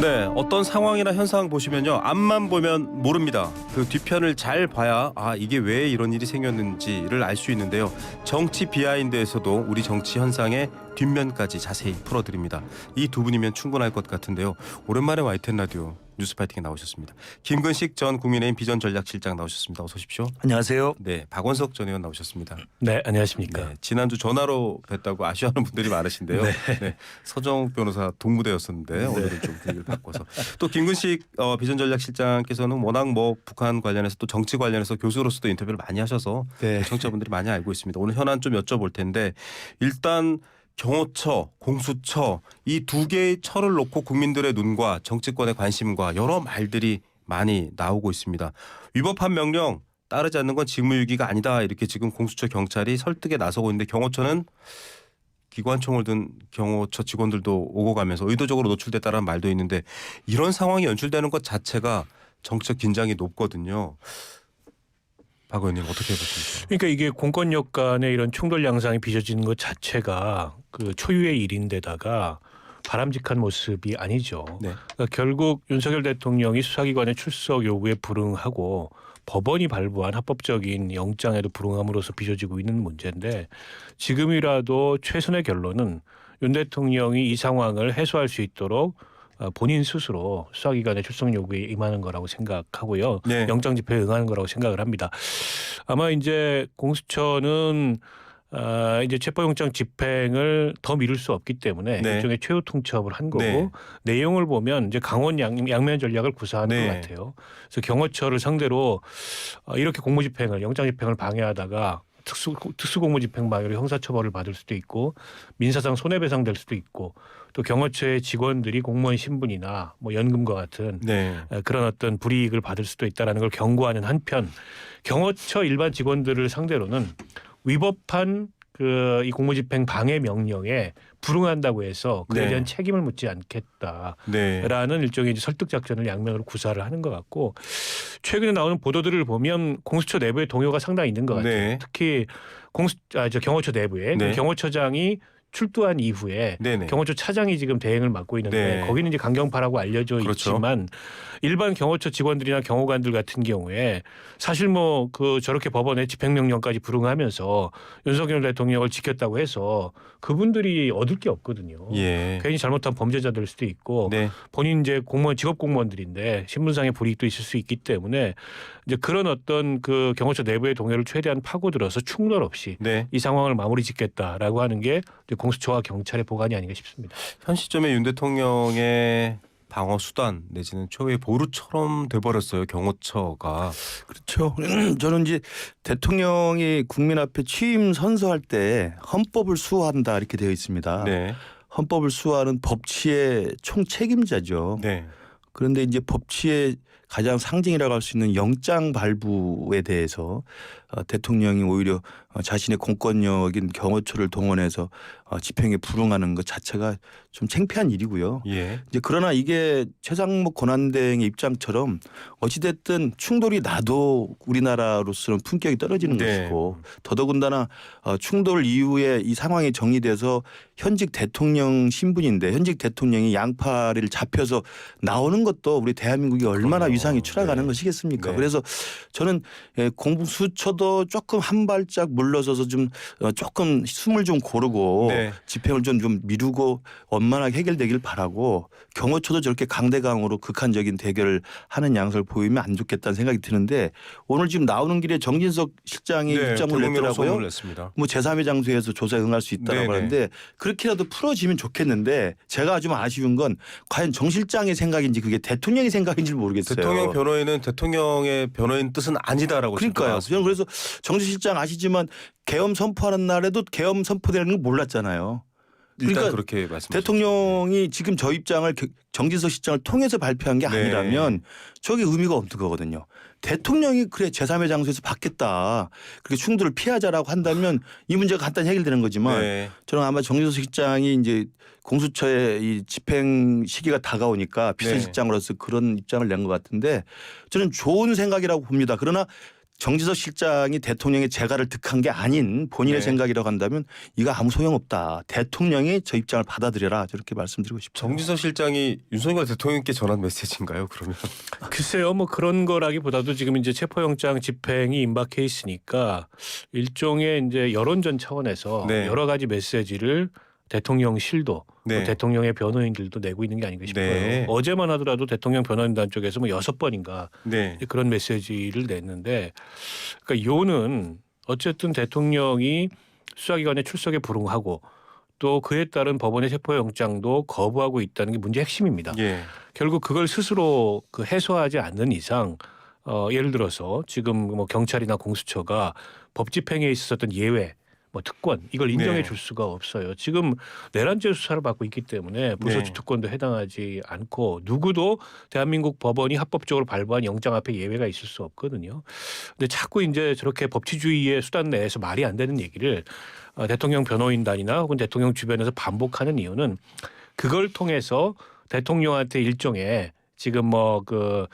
네, 어떤 상황이나 현상 보시면요, 앞만 보면 모릅니다. 그 뒤편을 잘 봐야 이게 왜 이런 일이 생겼는지를 알 수 있는데요. 정치 비하인드에서도 우리 정치 현상의 뒷면까지 자세히 풀어드립니다. 이 두 분이면 충분할 것 같은데요. 오랜만에 YTN 라디오 뉴스파이팅에 나오셨습니다. 김근식 전 국민의힘 비전전략실장 나오셨습니다. 어서 오십시오. 안녕하세요. 네, 박원석 전 의원 나오셨습니다. 네, 안녕하십니까. 네, 지난주 전화로 뵀다고 아쉬워하는 분들이 많으신데요. 네, 서정욱 변호사 동무대였었는데 오늘은 좀 분위기를 바꿔서 또 김근식 비전전략실장께서는 워낙 북한 관련해서 또 정치 관련해서 교수로서도 인터뷰를 많이 하셔서 청취자분들이 많이 알고 있습니다. 오늘 현안 좀 여쭤볼 텐데 일단 경호처, 공수처 이 두 개의 처를 놓고 국민들의 눈과 정치권의 관심과 여러 말들이 많이 나오고 있습니다. 위법한 명령 따르지 않는 건 직무유기가 아니다. 이렇게 지금 공수처 경찰이 설득에 나서고 있는데 경호처는 기관총을 든 경호처 직원들도 오고 가면서 의도적으로 노출됐다는 말도 있는데 이런 상황이 연출되는 것 자체가 정치적 긴장이 높거든요. 박 의원님 어떻게 보십니까? 그러니까 이게 공권력 간의 이런 충돌 양상이 빚어지는 것 자체가 그 초유의 일인데다가 바람직한 모습이 아니죠. 네. 그러니까 결국 윤석열 대통령이 수사기관의 출석 요구에 불응하고 법원이 발부한 합법적인 영장에도 불응함으로써 빚어지고 있는 문제인데 지금이라도 최선의 결론은 윤 대통령이 이 상황을 해소할 수 있도록 본인 스스로 수사기관의 출석 요구에 임하는 거라고 생각하고요. 네. 영장 집회에 응하는 거라고 생각을 합니다. 아마 이제 공수처는 이제 체포영장 집행을 더 미룰 수 없기 때문에 네. 일종의 최후 통첩을 한 거고 네. 내용을 보면 이제 강원 양면 전략을 구사하는 네. 것 같아요. 그래서 경호처를 상대로 이렇게 공무집행을 영장 집행을 방해하다가 특수공무집행방해로 형사처벌을 받을 수도 있고 민사상 손해배상 될 수도 있고 또 경호처의 직원들이 공무원 신분이나 연금과 같은 네. 그런 어떤 불이익을 받을 수도 있다라는 걸 경고하는 한편 경호처 일반 직원들을 상대로는 위법한 이 공무집행 방해 명령에 불응한다고 해서 그에 네. 대한 책임을 묻지 않겠다라는 네. 일종의 설득 작전을 양면으로 구사를 하는 것 같고 최근에 나오는 보도들을 보면 공수처 내부에 동요가 상당히 있는 것 같아요. 네. 특히 경호처 내부에 네. 경호처장이 출두한 이후에 네네. 경호처 차장이 지금 대행을 맡고 있는데 네. 거기는 이제 강경파라고 알려져 그렇죠. 있지만 일반 경호처 직원들이나 경호관들 같은 경우에 사실 저렇게 법원에 집행명령까지 불응하면서 윤석열 대통령을 지켰다고 해서 그분들이 얻을 게 없거든요. 예. 괜히 잘못한 범죄자들 수도 있고 네. 본인 이제 공무원 직업 공무원들인데 신분상의 불이익도 있을 수 있기 때문에 이제 그런 어떤 그 경호처 내부의 동요를 최대한 파고들어서 충돌 없이 네. 이 상황을 마무리 짓겠다라고 하는 게 이제 공수처와 경찰의 보관이 아닌가 싶습니다. 현 시점에 윤 대통령의 방어 수단 내지는 초유의 보루처럼 돼버렸어요. 경호처가. 그렇죠. 저는 이제 대통령이 국민 앞에 취임 선서할 때 헌법을 수호한다 이렇게 되어 있습니다. 네. 헌법을 수호하는 법치의 총책임자죠. 네. 그런데 이제 법치의 가장 상징이라고 할 수 있는 영장 발부에 대해서 대통령이 오히려 자신의 공권력인 경호처를 동원해서 집행에 불응하는 것 자체가 좀 창피한 일이고요. 예. 이제 그러나 이게 최상목 권한대행의 입장처럼 어찌됐든 충돌이 나도 우리나라로서는 품격이 떨어지는 네. 것이고 더더군다나 충돌 이후에 이 상황이 정리돼서 현직 대통령 신분인데 현직 대통령이 양파를 잡혀서 나오는 것도 우리 대한민국이 얼마나 그럼요. 위상이 추락하는 네. 것이겠습니까? 네. 그래서 저는 공수처도 조금 한 발짝 물러서서 좀 조금 숨을 좀 고르고 네. 집행을 좀 미루고 원만하게 해결되길 바라고 경호처도 저렇게 강대강으로 극한적인 대결을 하는 양상을 보이면 안 좋겠다는 생각이 드는데 오늘 지금 나오는 길에 정진석 실장이 네. 입장을 불공개로 소문을 냈더라고요. 냈습니다. 뭐 제3의 장소에서 조사에 응할 수 있다고 네네. 하는데 그렇게라도 풀어지면 좋겠는데 제가 좀 아쉬운 건 과연 정 실장의 생각인지 그게 대통령의 생각인지 모르겠어요. 대통령 변호인은 대통령의 변호인 뜻은 아니다라고 그러니까요. 저는 그래서 정진 실장 아시지만 계엄 선포하는 날에도 계엄 선포되는 걸 몰랐잖아요. 일단 그러니까 그렇게 말씀하셨죠. 대통령이 지금 저 입장을 정진석 실장을 통해서 발표한 게 네. 아니라면 저게 의미가 없는 거거든요. 대통령이 그래 제3의 장소에서 받겠다. 그렇게 충돌을 피하자라고 한다면 이 문제가 간단히 해결되는 거지만 네. 저는 아마 정진석 실장이 이제 공수처의 이 집행 시기가 다가오니까 비서실장으로서 그런 입장을 낸 것 같은데 저는 좋은 생각이라고 봅니다. 그러나 정지석 실장이 대통령의 재가를 득한 게 아닌 본인의 네. 생각이라고 한다면 이거 아무 소용없다. 대통령이 저 입장을 받아들여라. 저렇게 말씀드리고 싶어요. 정지석 실장이 윤석열 대통령께 전한 메시지인가요? 그러면 글쎄요, 뭐 그런 거라기보다도 지금 이제 체포영장 집행이 임박해 있으니까 일종의 이제 여론전 차원에서 네. 여러 가지 메시지를 대통령실도 네. 또 대통령의 변호인들도 내고 있는 게 아닌가 싶어요. 네. 어제만 하더라도 대통령 변호인단 쪽에서 뭐 6번인가 네. 그런 메시지를 냈는데, 그러니까 요는 어쨌든 대통령이 수사기관에 출석에 불응하고 또 그에 따른 법원의 체포영장도 거부하고 있다는 게 문제의 핵심입니다. 예. 결국 그걸 스스로 그 해소하지 않는 이상 예를 들어서 지금 뭐 경찰이나 공수처가 법 집행에 있었던 예외 뭐 특권 이걸 인정해 네. 줄 수가 없어요. 지금 내란죄 수사를 받고 있기 때문에 불소추 네. 특권도 해당하지 않고 누구도 대한민국 법원이 합법적으로 발부한 영장 앞에 예외가 있을 수 없거든요. 근데 자꾸 이제 저렇게 법치주의의 수단 내에서 말이 안 되는 얘기를 대통령 변호인단이나 혹은 대통령 주변에서 반복하는 이유는 그걸 통해서 대통령한테 일종의 지금 뭐 그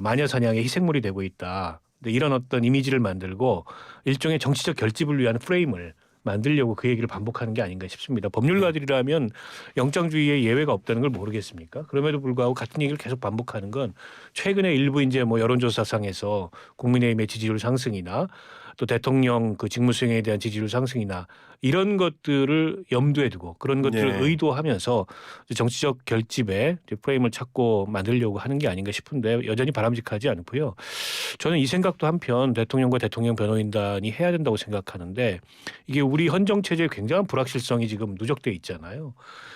마녀 사냥의 희생물이 되고 있다. 이런 어떤 이미지를 만들고 일종의 정치적 결집을 위한 프레임을 만들려고 그 얘기를 반복하는 게 아닌가 싶습니다. 법률가들이라면 영장주의에 예외가 없다는 걸 모르겠습니까? 그럼에도 불구하고 같은 얘기를 계속 반복하는 건 최근에 일부 이제 뭐 여론조사상에서 국민의힘의 지지율 상승이나 또 대통령 그 직무수행에 대한 지지율 상승이나 이런 것들을 염두에 두고 그런 것들을 네. 의도하면서 정치적 결집에 프레임을 찾고 만들려고 하는 게 아닌가 싶은데 여전히 바람직하지 않고요. 저는 이 생각도 한편 대통령과 대통령 변호인단이 해야 된다고 생각하는데 이게 우리 헌정 체제에 굉장한 불확실성이 지금 누적돼 있잖아요.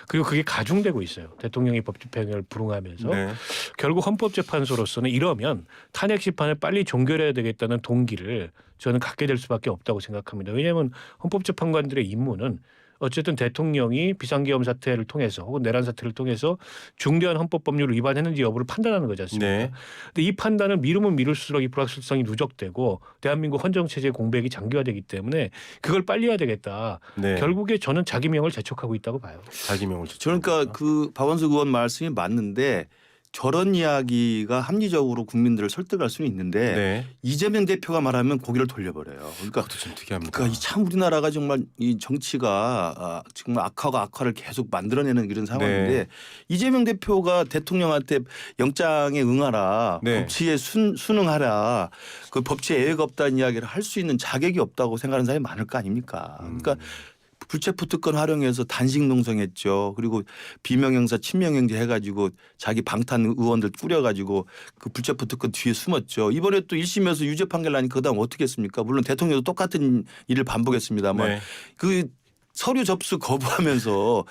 그리고 그게 가중되고 있어요. 대통령이 법 집행을 불응하면서 네. 결국 헌법재판소로서는 이러면 탄핵 심판을 빨리 종결해야 되겠다는 동기를 저는 갖게 될 수밖에 없다고 생각합니다. 왜냐하면 헌법재판관들의 임무는 어쨌든 대통령이 비상계엄 사태를 통해서 혹은 내란 사태를 통해서 중대한 헌법법률을 위반했는지 여부를 판단하는 거지 않습니까? 네. 근데 이 판단을 미루면 미룰수록 이 불확실성이 누적되고 대한민국 헌정체제의 공백이 장기화되기 때문에 그걸 빨리 해야 되겠다. 네. 결국에 저는 자기 명을 재촉하고 있다고 봐요. 자기명을 그러니까 그 박원석 의원 말씀이 맞는데 저런 이야기가 합리적으로 국민들을 설득할 수는 있는데 네. 이재명 대표가 말하면 고개를 돌려버려요. 그러니까 그것도 좀 특이합니다. 그러니까 참 우리나라가 정말 이 정치가 정말 악화가 악화를 계속 만들어내는 이런 상황인데 네. 이재명 대표가 대통령한테 영장에 응하라, 네. 법치에 순응하라, 그 법치에 예외가 없다는 이야기를 할 수 있는 자격이 없다고 생각하는 사람이 많을 거 아닙니까? 그러니까 불체포 특권 활용해서 단식 농성했죠. 그리고 비명형사 친명형제 해가지고 자기 방탄 의원들 꾸려가지고 그 불체포 특권 뒤에 숨었죠. 이번에 또 1심에서 유죄 판결 나니까 그다음 어떻게 했습니까? 물론 대통령도 똑같은 일을 반복했습니다만 네. 그 서류 접수 거부하면서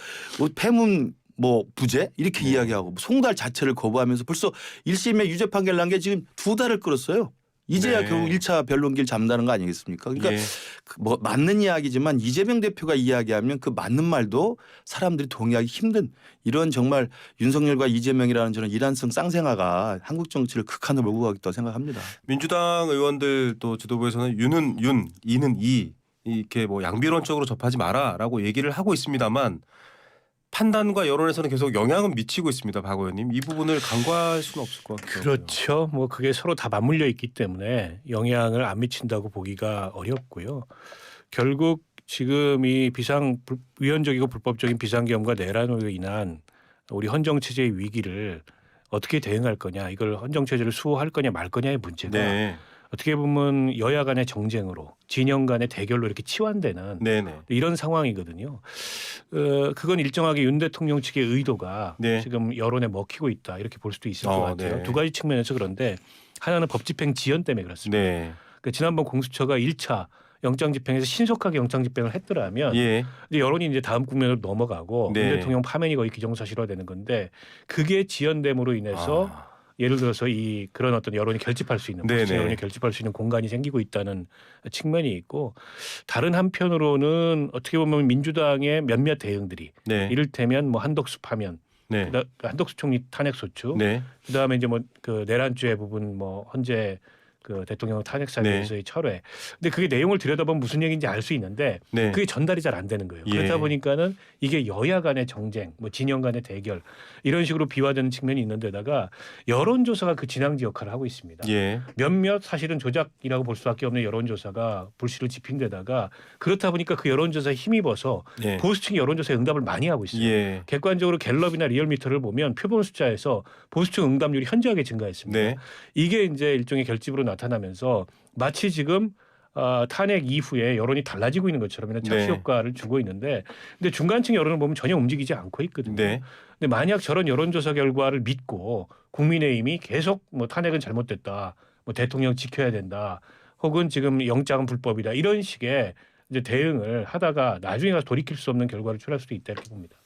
폐문 뭐 부재 이렇게 이야기하고 송달 자체를 거부하면서 벌써 1심에 유죄 판결 난 게 지금 2달을 끌었어요. 이제야 네. 결국 1차 변론기를 잡는다는 거 아니겠습니까? 그러니까 예. 뭐 맞는 이야기지만 이재명 대표가 이야기하면 그 맞는 말도 사람들이 동의하기 힘든 이런 정말 윤석열과 이재명이라는 저는 이란성 쌍생아가 한국 정치를 극한으로 몰고 가겠다고 생각합니다. 민주당 의원들 또 지도부에서는 윤은 윤, 이는 이 이렇게 뭐 양비론적으로 접하지 마라라고 얘기를 하고 있습니다만 판단과 여론에서는 계속 영향은 미치고 있습니다. 박 의원님. 이 부분을 간과할 수는 없을 것 같아요. 그렇죠. 뭐 그게 서로 다 맞물려 있기 때문에 영향을 안 미친다고 보기가 어렵고요. 결국 지금 이 위헌적이고 불법적인 비상계엄과 내란으로 인한 우리 헌정체제의 위기를 어떻게 대응할 거냐, 이걸 헌정체제를 수호할 거냐 말 거냐의 문제가 네. 어떻게 보면 여야 간의 정쟁으로 진영 간의 대결로 이렇게 치환되는 네네. 이런 상황이거든요. 그건 일정하게 윤 대통령 측의 의도가 네. 지금 여론에 먹히고 있다 이렇게 볼 수도 있을 것 같아요. 네. 두 가지 측면에서 그런데 하나는 법 집행 지연 때문에 그렇습니다. 네. 그러니까 지난번 공수처가 1차 영장 집행에서 신속하게 영장 집행을 했더라면 예. 이제 여론이 이제 다음 국면으로 넘어가고 네. 윤 대통령 파면이 거의 기정사실화되는 건데 그게 지연됨으로 인해서 예를 들어서 이 그런 어떤 여론이 결집할 수 있는 네네. 여론이 결집할 수 있는 공간이 생기고 있다는 측면이 있고 다른 한편으로는 어떻게 보면 민주당의 몇몇 대응들이 네. 이를테면 뭐 한덕수 파면, 네. 한덕수 총리 탄핵 소추, 네. 그다음에 이제 뭐 그 내란죄 부분 뭐 헌재 그 대통령 탄핵 사유에서의 철회. 근데 그게 내용을 들여다보면 무슨 얘기인지 알 수 있는데 네. 그게 전달이 잘 안 되는 거예요. 예. 그렇다 보니까는 이게 여야 간의 정쟁, 뭐 진영 간의 대결 이런 식으로 비화되는 측면이 있는데다가 여론조사가 그 진앙지 역할을 하고 있습니다. 예. 몇몇 사실은 조작이라고 볼 수밖에 없는 여론조사가 불씨를 지핀 데다가 그렇다 보니까 그 여론조사에 힘입어서 예. 보수층이 여론조사에 응답을 많이 하고 있어요. 예. 객관적으로 갤럽이나 리얼미터를 보면 표본 숫자에서 보수층 응답률이 현저하게 증가했습니다. 네. 이게 이제 일종의 결집으로 나타나면서 마치 지금 탄핵 이후에 여론이 달라지고 있는 것처럼 이런 착시 네. 효과를 주고 있는데 근데 중간층 여론을 보면 전혀 움직이지 않고 있거든요. 네. 근데 만약 저런 여론조사 결과를 믿고 국민의힘이 계속 뭐 탄핵은 잘못됐다, 뭐 대통령 지켜야 된다, 혹은 지금 영장은 불법이다 이런 식의 이제 대응을 하다가 나중에 가서 돌이킬 수 없는 결과를 초래할 수도 있다 이렇게 봅니다.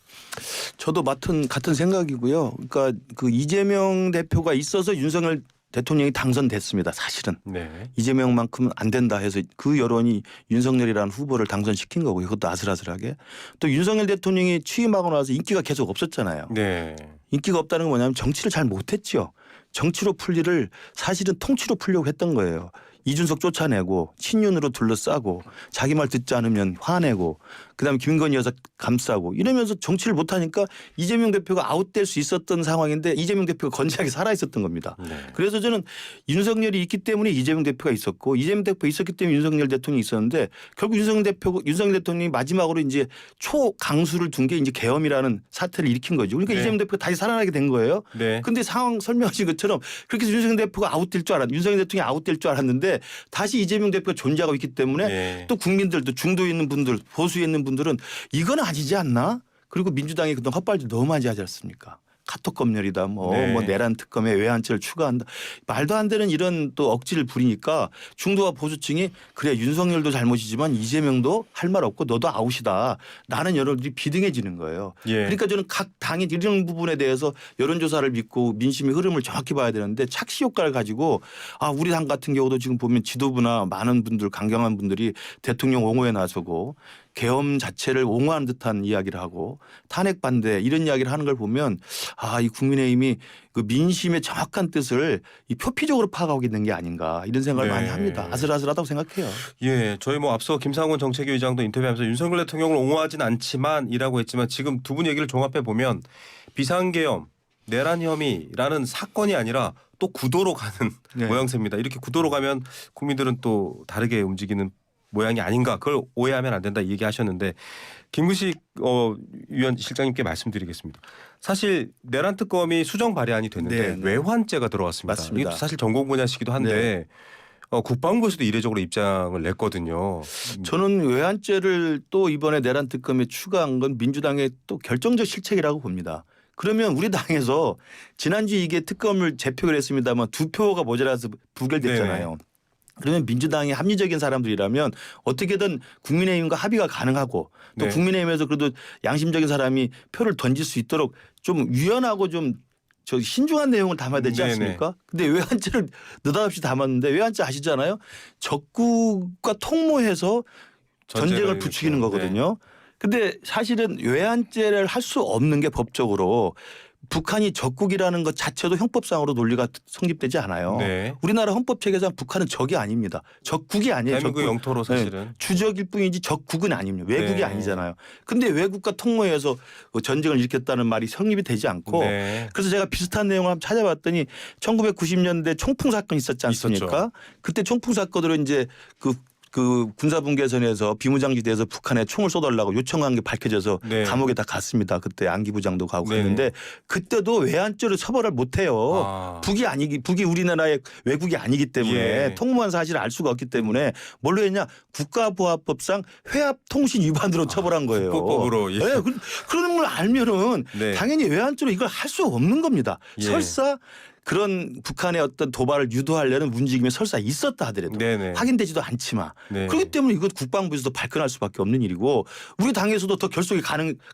저도 같은 생각이고요. 그러니까 그 이재명 대표가 있어서 윤석열 대통령이 당선됐습니다. 사실은 네. 이재명만큼은 안 된다 해서 그 여론이 윤석열이라는 후보를 당선시킨 거고 이것도 아슬아슬하게 또 윤석열 대통령이 취임하고 나서 인기가 계속 없었잖아요. 네. 인기가 없다는 건 뭐냐면 정치를 잘 못했죠. 정치로 풀 일을 사실은 통치로 풀려고 했던 거예요. 이준석 쫓아내고 친윤으로 둘러싸고 자기 말 듣지 않으면 화내고 그다음에 김건희 여사 감싸고 이러면서 정치를 못하니까 이재명 대표가 아웃될 수 있었던 상황인데 이재명 대표가 건재하게 살아있었던 겁니다. 네. 그래서 저는 윤석열이 있기 때문에 이재명 대표가 있었고 이재명 대표가 있었기 때문에 윤석열 대통령이 있었는데 결국 윤석열 대통령이 마지막으로 이제 초강수를 둔 게 이제 계엄이라는 사태를 일으킨 거죠. 그러니까 네. 이재명 대표가 다시 살아나게 된 거예요. 네. 근데 상황 설명하신 것처럼 그렇게 해서 윤석열 대표가 아웃될 줄 윤석열 대통령이 아웃될 줄 알았는데 다시 이재명 대표가 존재하고 있기 때문에 네. 또 국민들도 중도에 있는 분들 보수에 있는 분들은 이건 아니지 않나? 그리고 민주당이 그동안 헛발질 너무 많이 하지 않습니까? 카톡 검열이다 네. 뭐 내란 특검에 외환죄를 추가한다. 말도 안 되는 이런 또 억지를 부리니까 중도와 보수층이 그래 윤석열도 잘못이지만 이재명도 할 말 없고 너도 아웃이다. 나는 여론들이 비등해지는 거예요. 예. 그러니까 저는 각 당이 이런 부분에 대해서 여론조사를 믿고 민심의 흐름을 정확히 봐야 되는데 착시 효과를 가지고 우리 당 같은 경우도 지금 보면 지도부나 많은 분들 강경한 분들이 대통령 옹호에 나서고 계엄 자체를 옹호하는 듯한 이야기를 하고 탄핵 반대 이런 이야기를 하는 걸 보면 이 국민의힘이 그 민심의 정확한 뜻을 이 표피적으로 파악하고 있는 게 아닌가 이런 생각을 네. 많이 합니다. 아슬아슬하다고 생각해요. 예, 저희 뭐 앞서 김상원 정책위 의장도 인터뷰하면서 윤석열 대통령을 옹호하진 않지만이라고 했지만 지금 두 분 얘기를 종합해 보면 비상계엄, 내란 혐의라는 사건이 아니라 또 구도로 가는 네. 모양새입니다. 이렇게 구도로 가면 국민들은 또 다르게 움직이는 모양이 아닌가 그걸 오해하면 안 된다 이 얘기하셨는데 김근식 위원 실장님께 말씀드리겠습니다. 사실 내란 특검이 수정 발의안이 됐는데 네. 외환죄가 들어왔습니다. 맞습니다. 이게 사실 전공 분야시기도 한데 국방부에서도 이례적으로 입장을 냈거든요. 저는 외환죄를 또 이번에 내란 특검에 추가한 건 민주당의 또 결정적 실책이라고 봅니다. 그러면 우리 당에서 지난주 이게 특검을 재표를 했습니다만 2표가 모자라서 부결됐잖아요. 네네. 그러면 민주당이 합리적인 사람들이라면 어떻게든 국민의힘과 합의가 가능하고 또 네. 국민의힘에서 그래도 양심적인 사람이 표를 던질 수 있도록 좀 유연하고 좀 신중한 내용을 담아야 되지 네네. 않습니까? 근데 외환죄를 느닷없이 담았는데 외환죄 아시잖아요. 적국과 통모해서 전쟁을 부추기는 거거든요. 근데 사실은 외환죄를 할 수 없는 게 법적으로 북한이 적국이라는 것 자체도 형법상으로 논리가 성립되지 않아요. 네. 우리나라 헌법 체계상 북한은 적이 아닙니다. 적국이 아니에요. 대한민국 적국. 영토로 사실은. 네. 주적일 뿐이지 적국은 아닙니다. 외국이 네. 아니잖아요. 근데 외국과 통모해서 전쟁을 일으켰다는 말이 성립이 되지 않고 네. 그래서 제가 비슷한 내용을 한번 찾아봤더니 1990년대 총풍 사건 있었지 않습니까? 있었죠. 그때 총풍 사건으로 이제 그 군사분계선에서 비무장지대에서 북한에 총을 쏘달라고 요청한 게 밝혀져서 네. 감옥에 다 갔습니다. 그때 안기부장도 가고 네. 갔는데 그때도 외환죄로 처벌을 못해요. 북이 우리나라의 외국이 아니기 때문에 예. 통무한 사실을 알 수가 없기 때문에 뭘로 했냐 국가보안법상 회합통신 위반으로 처벌한 거예요. 국보법으로. 예. 네, 그런 걸 알면은 네. 당연히 외환죄로 이걸 할 수 없는 겁니다. 예. 설사 그런 북한의 어떤 도발을 유도하려는 움직임이 설사 있었다 하더라도 네네. 확인되지도 않지만 네. 그렇기 때문에 이것 국방부에서도 발끈할 수밖에 없는 일이고 우리 당에서도 더 결속이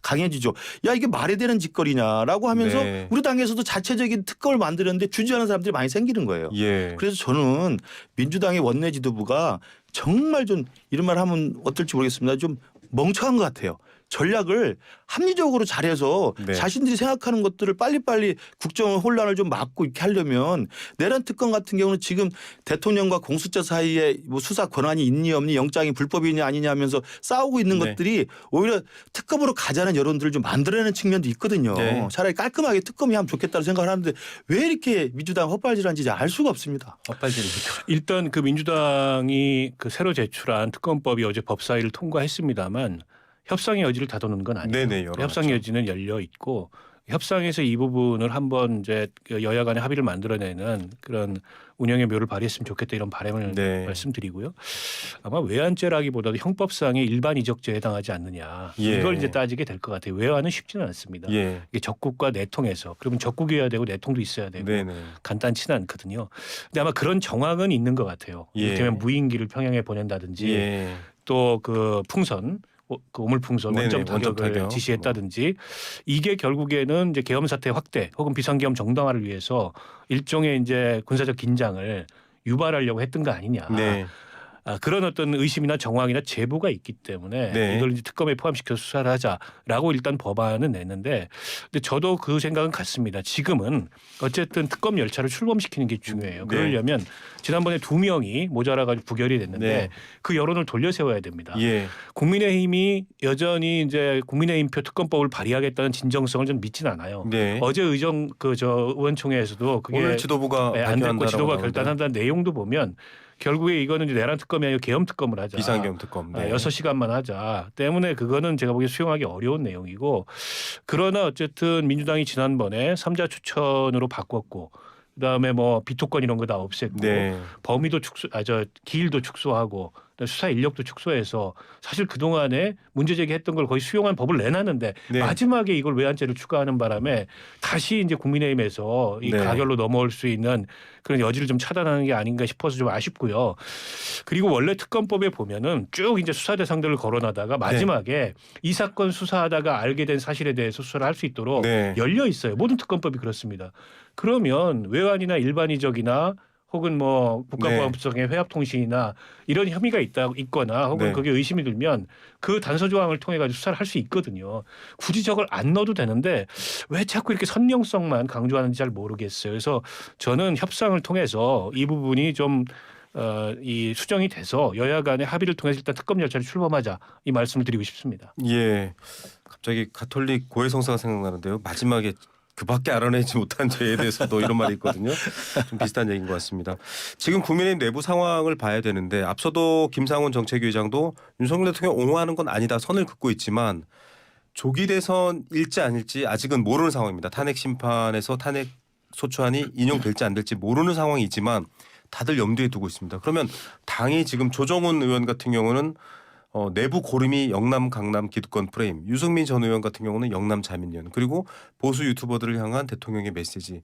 강해지죠. 야 이게 말이 되는 짓거리냐라고 하면서 네. 우리 당에서도 자체적인 특검을 만들었는데 주지하는 사람들이 많이 생기는 거예요. 예. 그래서 저는 민주당의 원내 지도부가 정말 좀 이런 말 하면 어떨지 모르겠습니다. 좀 멍청한 것 같아요. 전략을 합리적으로 잘해서 네. 자신들이 생각하는 것들을 빨리빨리 국정 혼란을 좀 막고 이렇게 하려면 내란 특검 같은 경우는 지금 대통령과 공수처 사이에 뭐 수사 권한이 있니 없니 영장이 불법이냐 아니냐 하면서 싸우고 있는 네. 것들이 오히려 특검으로 가자는 여론들을 좀 만들어내는 측면도 있거든요. 네. 차라리 깔끔하게 특검이 하면 좋겠다는 생각을 하는데 왜 이렇게 민주당 헛발질한지 알 수가 없습니다. 헛발질입니까? 일단 그 민주당이 그 새로 제출한 특검법이 어제 법사위를 통과했습니다만 협상의 여지를 다도는 건 아니에요. 네네, 열어놨죠. 협상 여지는 열려 있고 협상에서 이 부분을 한번 이제 여야 간의 합의를 만들어내는 그런 운영의 묘를 발휘했으면 좋겠다 이런 바람을 네. 말씀드리고요. 아마 외환죄라기보다도 형법상의 일반 이적죄에 해당하지 않느냐 예. 이걸 이제 따지게 될 것 같아요. 외환은 쉽지는 않습니다. 예. 이게 적국과 내통에서 그러면 적국이어야 되고 내통도 있어야 되고 네네. 간단치는 않거든요. 근데 아마 그런 정황은 있는 것 같아요. 예. 이를테면 무인기를 평양에 보낸다든지 예. 또 그 풍선 그 오물풍선 네네, 원점 원점 타격을 타격. 지시했다든지 이게 결국에는 이제 계엄 사태 확대 혹은 비상계엄 정당화를 위해서 일종의 이제 군사적 긴장을 유발하려고 했던 거 아니냐. 네. 그런 어떤 의심이나 정황이나 제보가 있기 때문에 네. 이걸 이제 특검에 포함시켜서 수사를 하자라고 일단 법안은 냈는데 근데 저도 그 생각은 같습니다. 지금은 어쨌든 특검 열차를 출범시키는 게 중요해요. 네. 그러려면 지난번에 2명이 모자라가지고 부결이 됐는데 네. 그 여론을 돌려세워야 됩니다. 예. 국민의힘이 여전히 이제 국민의힘표 특검법을 발의하겠다는 진정성을 좀 믿지는 않아요. 네. 어제 의원총회에서도 그게 오늘 지도부가 안 됐고 발표한다라고 지도가 나오는데. 결단한다는 내용도 보면 결국에 이거는 이제 내란 특검이 아니고 계엄 특검을 하자. 비상계엄 특검. 네. 6시간만 하자. 때문에 그거는 제가 보기에 수용하기 어려운 내용이고 그러나 어쨌든 민주당이 지난번에 3자 추천으로 바꿨고 그다음에 뭐 비토권 이런 거 다 없앴고 네. 범위도 기일도 축소하고 수사 인력도 축소해서 사실 그동안에 문제 제기했던 걸 거의 수용한 법을 내놨는데 네. 마지막에 이걸 외환죄를 추가하는 바람에 다시 이제 국민의힘에서 이 네. 가결로 넘어올 수 있는 그런 여지를 좀 차단하는 게 아닌가 싶어서 좀 아쉽고요. 그리고 원래 특검법에 보면은 쭉 이제 수사 대상들을 거론하다가 마지막에 이 사건 수사하다가 알게 된 사실에 대해서 수사를 할 수 있도록 네. 열려 있어요. 모든 특검법이 그렇습니다. 그러면 외환이나 일반이적이나 혹은 뭐 국가보안법상의 회합통신이나 이런 혐의가 있거나 혹은 네. 그게 의심이 들면 그 단서 조항을 통해 가지고 수사를 할 수 있거든요. 굳이 저걸 안 넣어도 되는데 왜 자꾸 이렇게 선명성만 강조하는지 잘 모르겠어요. 그래서 저는 협상을 통해서 이 부분이 좀 이 수정이 돼서 여야 간의 합의를 통해서 일단 특검 열차를 출범하자 이 말씀을 드리고 싶습니다. 예. 갑자기 가톨릭 고해성사가 생각나는데요. 마지막에 그밖에 알아내지 못한 죄에 대해서도 이런 말이 있거든요. 좀 비슷한 얘기인 것 같습니다. 지금 국민의힘 내부 상황을 봐야 되는데 앞서도 김상훈 정책위의장도 윤석열 대통령 옹호하는 건 아니다 선을 긋고 있지만 조기 대선일지 아닐지 아직은 모르는 상황입니다. 탄핵 심판에서 탄핵 소추안이 인용될지 안 될지 모르는 상황이지만 다들 염두에 두고 있습니다. 그러면 당이 지금 조정훈 의원 같은 경우는 내부 고름이 영남 강남 기득권 프레임, 유승민 전 의원 같은 경우는 영남 자민련, 그리고 보수 유튜버들을 향한 대통령의 메시지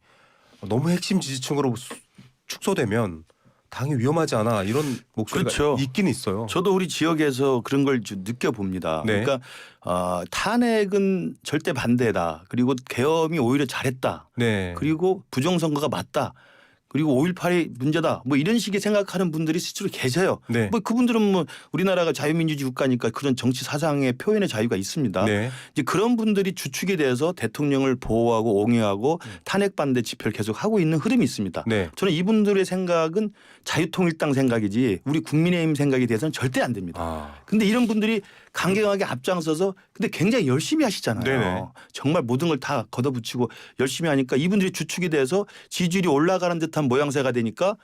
너무 핵심 지지층으로 축소되면 당이 위험하지 않아 이런 목소리가 그렇죠. 있긴 있어요. 저도 우리 지역에서 그런 걸 좀 느껴봅니다. 네. 그러니까 탄핵은 절대 반대다. 그리고 계엄이 오히려 잘했다. 네. 그리고 부정선거가 맞다. 그리고 5.18이 문제다. 뭐 이런 식의 생각하는 분들이 실제로 계세요. 네. 뭐 그분들은 뭐 우리나라가 자유민주주의 국가니까 그런 정치 사상의 표현의 자유가 있습니다. 네. 이제 그런 분들이 주축이 돼서 대통령을 보호하고 옹호하고 탄핵 반대 집회를 계속 하고 있는 흐름이 있습니다. 네. 저는 이분들의 생각은 자유통일당 생각이지 우리 국민의힘 생각에 대해서는 절대 안 됩니다. 아. 근데 이런 분들이 강경하게 앞장서서 근데 굉장히 열심히 하시잖아요. 네네. 정말 모든 걸 다 걷어붙이고 열심히 하니까 이분들이 주축이 돼서 지지율이 올라가는 듯한 모양새가 되니까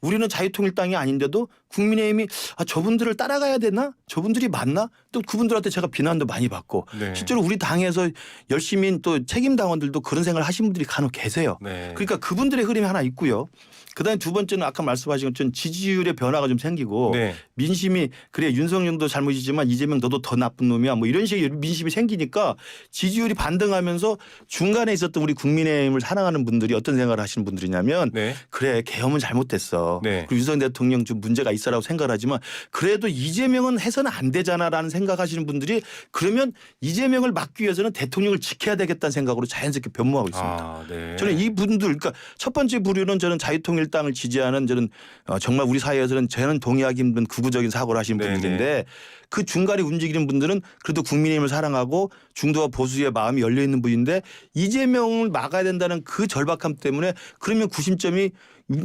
우리는 자유통일당이 아닌데도 국민의힘이 저분들을 따라가야 되나? 저분들이 맞나? 또 그분들한테 제가 비난도 많이 받고 네. 실제로 우리 당에서 열심히 또 책임 당원들도 그런 생각을 하신 분들이 간혹 계세요. 네. 그러니까 그분들의 흐름이 하나 있고요. 그다음에 두 번째는 아까 말씀하신 것처럼 지지율의 변화가 좀 생기고 네. 민심이 그래 윤석열도 잘못이지만 이재명 너도 더 나쁜 놈이야 뭐 이런 식의 민심이 생기니까 지지율이 반등하면서 중간에 있었던 우리 국민의힘을 사랑하는 분들이 어떤 생각을 하시는 분들이냐면 네. 그래 계엄은 잘못됐어. 네. 그리고 윤석열 대통령 좀 문제가 있어라고 생각을 하지만 그래도 이재명은 해서는 안 되잖아라는 생각하시는 분들이 그러면 이재명을 막기 위해서는 대통령을 지켜야 되겠다는 생각으로 자연스럽게 변모하고 있습니다. 아, 네. 저는 이 분들 그러니까 첫 번째 부류는 저는 자유통일당을 지지하는 저는 정말 우리 사회에서는 저는 동의하기 힘든 극우적인 사고를 하시는 네네. 분들인데 그 중간에 움직이는 분들은 그래도 국민의힘을 사랑하고 중도와 보수의 마음이 열려 있는 분인데 이재명을 막아야 된다는 그 절박함 때문에 그러면 구심점이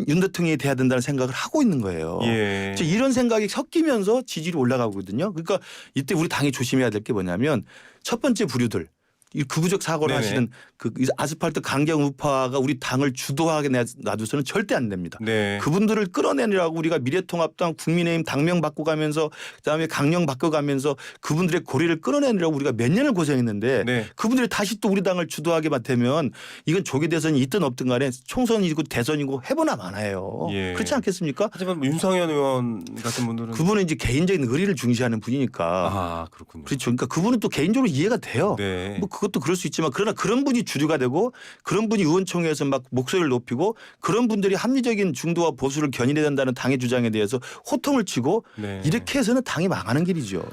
윤 대통령이 돼야 된다는 생각을 하고 있는 거예요. 예. 이런 생각이 섞이면서 지지율이 올라가거든요. 그러니까 이때 우리 당이 조심해야 될 게 뭐냐면 첫 번째 부류들 이 극우적 사고를 네네. 하시는 그 아스팔트 강경 우파가 우리 당을 주도하게 놔둬서는 절대 안 됩니다. 네. 그분들을 끌어내느라고 우리가 미래통합당 국민의힘 당명 바꿔가면서 그다음에 강령 바꿔가면서 그분들의 고리를 끌어내느라고 우리가 몇 년을 고생했는데 네. 그분들이 다시 또 우리 당을 주도하게 되면 이건 조기 대선이 있든 없든 간에 총선이고 대선이고 해보나 마나요. 예. 그렇지 않겠습니까? 하지만 뭐 윤상현 의원 같은 분들은 그분은 이제 개인적인 의리를 중시하는 분이니까 아, 그렇군요. 그렇죠. 그러니까 그분은 또 개인적으로 이해가 돼요. 네. 뭐 그것도 그럴 수 있지만 그러나 그런 분이 주류가 되고 그런 분이 의원총회에서 막 목소리를 높이고 그런 분들이 합리적인 중도와 보수를 견인해야 된다는 당의 주장에 대해서 호통을 치고 네. 이렇게 해서는 당이 망하는 길이죠.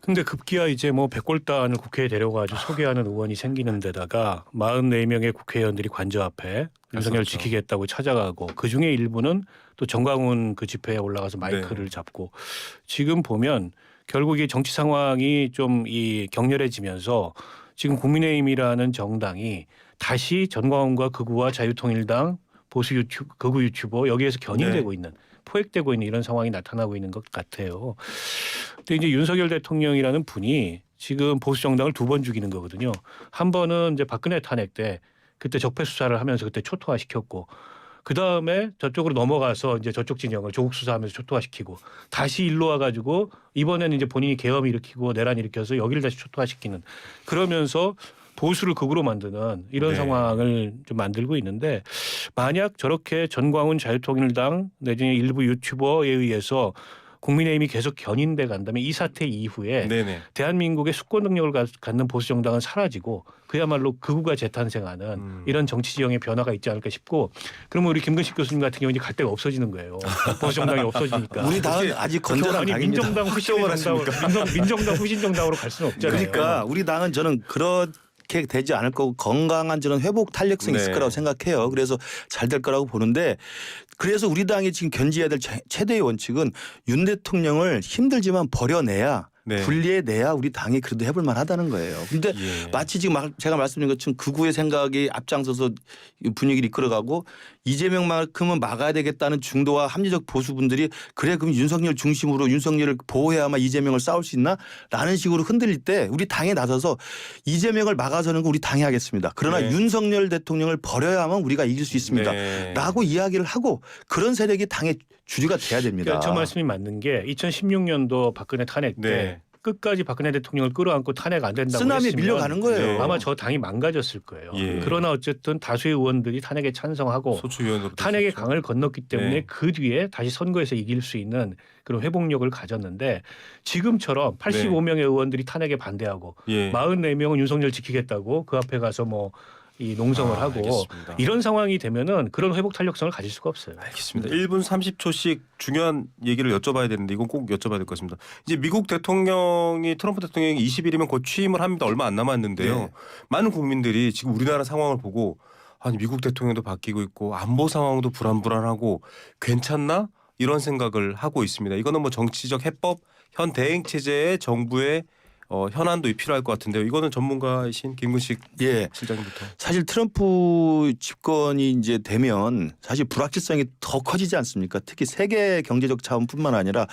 근데 급기야 이제 뭐 백골단을 국회에 데려가지고 소개하는 의원이 생기는 데다가 44명의 국회의원들이 관저 앞에 윤석열 그렇죠. 지키겠다고 찾아가고 그중에 일부는 또 정광훈 그 집회에 올라가서 마이크를 네. 잡고 지금 보면 결국 이 정치 상황이 좀 이 격렬해지면서 지금 국민의힘이라는 정당이 다시 전광훈과 극우와 자유통일당 보수 유튜브 극우 유튜버 여기에서 견인되고 네. 있는 포획되고 있는 이런 상황이 나타나고 있는 것 같아요. 근데 이제 윤석열 대통령이라는 분이 지금 보수 정당을 두 번 죽이는 거거든요. 한 번은 이제 박근혜 탄핵 때 그때 적폐 수사를 하면서 그때 초토화 시켰고 그 다음에 저쪽으로 넘어가서 이제 저쪽 진영을 조국 수사하면서 초토화 시키고 다시 일로 와가지고 이번에는 이제 본인이 계엄 일으키고 내란 일으켜서 여기를 다시 초토화 시키는 그러면서 보수를 극으로 만드는 이런 네. 상황을 좀 만들고 있는데 만약 저렇게 전광훈 자유통일당 내지는 일부 유튜버에 의해서 국민의힘이 계속 견인돼 간다면 이 사태 이후에 네네. 대한민국의 수권 능력을 갖는 보수 정당은 사라지고 그야말로 극우가 재탄생하는 이런 정치 지형의 변화가 있지 않을까 싶고 그러면 우리 김근식 교수님 같은 경우는 이제 갈 데가 없어지는 거예요. 보수 정당이 없어지니까. 우리 당은 아직 건전한 아니 당입니다. 민정당 후신 정당으로 민정당 후신 정당으로 갈 수는 없잖아요. 그러니까 우리 당은 저는 그렇게 되지 않을 거고 건강한 저는 회복 탄력성이 있을 네. 거라고 생각해요. 그래서 잘 될 거라고 보는데 그래서 우리 당이 지금 견지해야 될 최대의 원칙은 윤 대통령을 힘들지만 버려내야 네. 분리해내야 우리 당이 그래도 해볼 만하다는 거예요. 근데 예. 마치 지금 제가 말씀드린 것처럼 극우의 생각이 앞장서서 분위기를 이끌어가고 이재명만큼은 막아야 되겠다는 중도와 합리적 보수분들이 그래 그럼 윤석열 중심으로 윤석열을 보호해야만 이재명을 싸울 수 있나? 라는 식으로 흔들릴 때 우리 당에 나서서 이재명을 막아서는 거 우리 당이 하겠습니다. 그러나 네. 윤석열 대통령을 버려야만 우리가 이길 수 있습니다. 네. 라고 이야기를 하고 그런 세력이 당의 주류가 돼야 됩니다. 그러니까 저 말씀이 맞는 게 2016년도 박근혜 탄핵 때 네. 끝까지 박근혜 대통령을 끌어안고 탄핵 안 된다고 쓰나미에 했으면 밀려가는 거예요. 네. 아마 저 당이 망가졌을 거예요. 예. 그러나 어쨌든 다수의 의원들이 탄핵에 찬성하고 소추위원으로 탄핵의 됐었죠. 강을 건넜기 때문에 네. 그 뒤에 다시 선거에서 이길 수 있는 그런 회복력을 가졌는데 지금처럼 85명의 의원들이 탄핵에 반대하고 예. 44명은 윤석열 지키겠다고 그 앞에 가서 뭐 이 농성을 하고 알겠습니다. 이런 상황이 되면은 그런 회복 탄력성을 가질 수가 없어요. 알겠습니다. 1분 30초씩 중요한 얘기를 여쭤봐야 되는데 이건 꼭 여쭤봐야 될 것 같습니다. 이제 미국 대통령이 트럼프 대통령이 20일이면 곧 취임을 합니다. 얼마 안 남았는데요. 네. 많은 국민들이 지금 우리나라 상황을 보고 아니 미국 대통령도 바뀌고 있고 안보 상황도 불안불안하고 괜찮나? 이런 생각을 하고 있습니다. 이거는 뭐 정치적 해법, 현 대행 체제의 정부의 현안도 필요할 것 같은데요. 이거는 전문가이신 김근식 예. 실장님부터. 사실 트럼프 집권이 이제 되면 사실 불확실성이 더 커지지 않습니까? 특히 세계 경제적 차원뿐만 아니라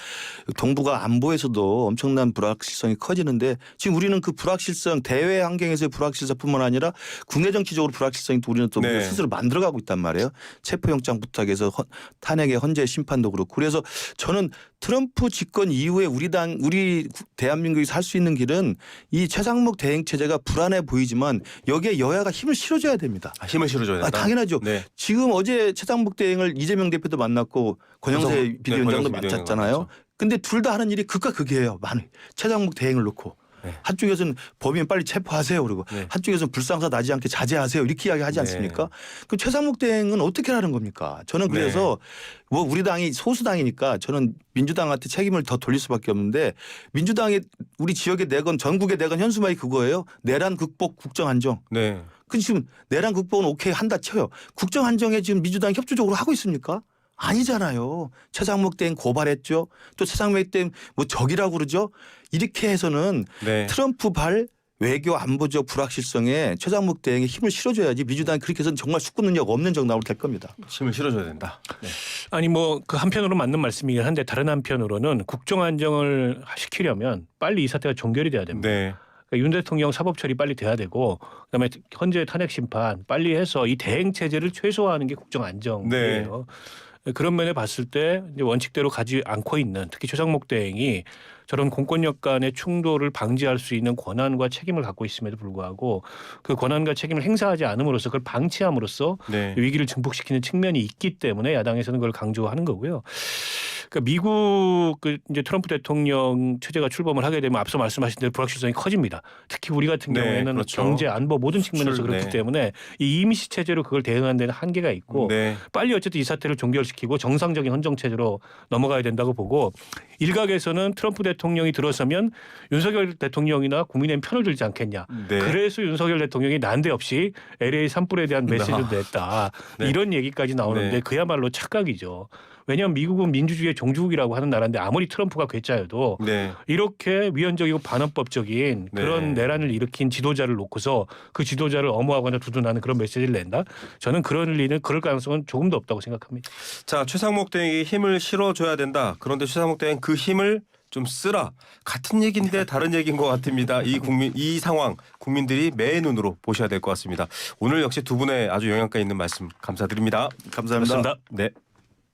동북아 안보에서도 엄청난 불확실성이 커지는데 지금 우리는 그 불확실성 대외 환경에서의 불확실성뿐만 아니라 국내 정치적으로 불확실성이 또 우리는 또 네. 스스로 만들어가고 있단 말이에요. 체포영장 부탁해서 탄핵의 헌재 심판도 그렇고 그래서 저는 트럼프 집권 이후에 우리 대한민국이 살 수 있는 길은 이 최상목 대행 체제가 불안해 보이지만 여기에 여야가 힘을 실어줘야 됩니다. 힘을 실어줘야 된다. 당연하죠. 네. 지금 어제 최상목 대행을 이재명 대표도 만났고 권영세 비대위원장도 권영세 만났잖아요. 만났죠. 근데 둘 다 하는 일이 극과 극이에요. 최상목 대행을 놓고. 네. 한쪽에서는 범인 빨리 체포하세요. 그리고 네. 한쪽에서는 불상사 나지 않게 자제하세요. 이렇게 이야기하지 네. 않습니까? 그럼 최상목 대행은 어떻게 하는 겁니까? 저는 그래서 뭐 우리 당이 소수당이니까 저는 민주당한테 책임을 더 돌릴 수밖에 없는데 민주당이 우리 지역에 내건 전국에 내건 현수막이 그거예요. 내란 극복 국정 안정. 네. 그 지금 내란 극복은 오케이 한다 쳐요. 국정 안정에 지금 민주당이 협조적으로 하고 있습니까? 아니잖아요. 최상목 대행 고발했죠. 또 최상목 대행 뭐 적이라고 그러죠. 이렇게 해서는 네. 트럼프 발 외교 안보적 불확실성에 최상목 대행에 힘을 실어줘야지 민주당이 그렇게 해서는 정말 숙구 능력 없는 정당으로 될 겁니다. 힘을 실어줘야 된다. 네. 아니 뭐 그 한편으로 맞는 말씀이긴 한데 다른 한편으로는 국정 안정을 시키려면 빨리 이 사태가 종결이 돼야 됩니다. 네. 그러니까 윤 대통령 사법 처리 빨리 돼야 되고 그다음에 현재 탄핵 심판 빨리 해서 이 대행 체제를 최소화하는 게 국정 안정이에요. 그런 면에 봤을 때 이제 원칙대로 가지 않고 있는 특히 최상목 대행이 저런 공권력 간의 충돌을 방지할 수 있는 권한과 책임을 갖고 있음에도 불구하고 그 권한과 책임을 행사하지 않음으로써 그걸 방치함으로써 네. 위기를 증폭시키는 측면이 있기 때문에 야당에서는 그걸 강조하는 거고요. 그러니까 미국 그 이제 트럼프 대통령 체제가 출범을 하게 되면 앞서 말씀하신 대로 불확실성이 커집니다. 특히 우리 같은 네, 경우에는 그렇죠. 경제, 안보 모든 측면에서 수출, 그렇기 네. 때문에 이 임시 체제로 그걸 대응하는 데는 한계가 있고 네. 빨리 어쨌든 이 사태를 종결시키고 정상적인 헌정 체제로 넘어가야 된다고 보고 일각에서는 트럼프 대통령이 들어서면 윤석열 대통령이나 국민의힘 편을 들지 않겠냐. 네. 그래서 윤석열 대통령이 난데없이 LA 산불에 대한 메시지를 냈다. 네. 이런 얘기까지 나오는데 네. 그야말로 착각이죠. 왜냐하면 미국은 민주주의의 종주국이라고 하는 나라인데 아무리 트럼프가 괴짜여도 네. 이렇게 위헌적이고 반헌법적인 네. 그런 내란을 일으킨 지도자를 놓고서 그 지도자를 엄호하거나 두둔하는 그런 메시지를 낸다. 저는 그럴 가능성은 조금도 없다고 생각합니다. 자, 최상목 대행이 힘을 실어줘야 된다. 그런데 최상목 대행 그 힘을 좀 쓰라. 같은 얘기인데 다른 얘기인 것 같습니다. 이 상황 국민들이 매의 눈으로 보셔야 될 것 같습니다. 오늘 역시 두 분의 아주 영향가 있는 말씀 감사드립니다. 감사합니다. 고맙습니다. 네.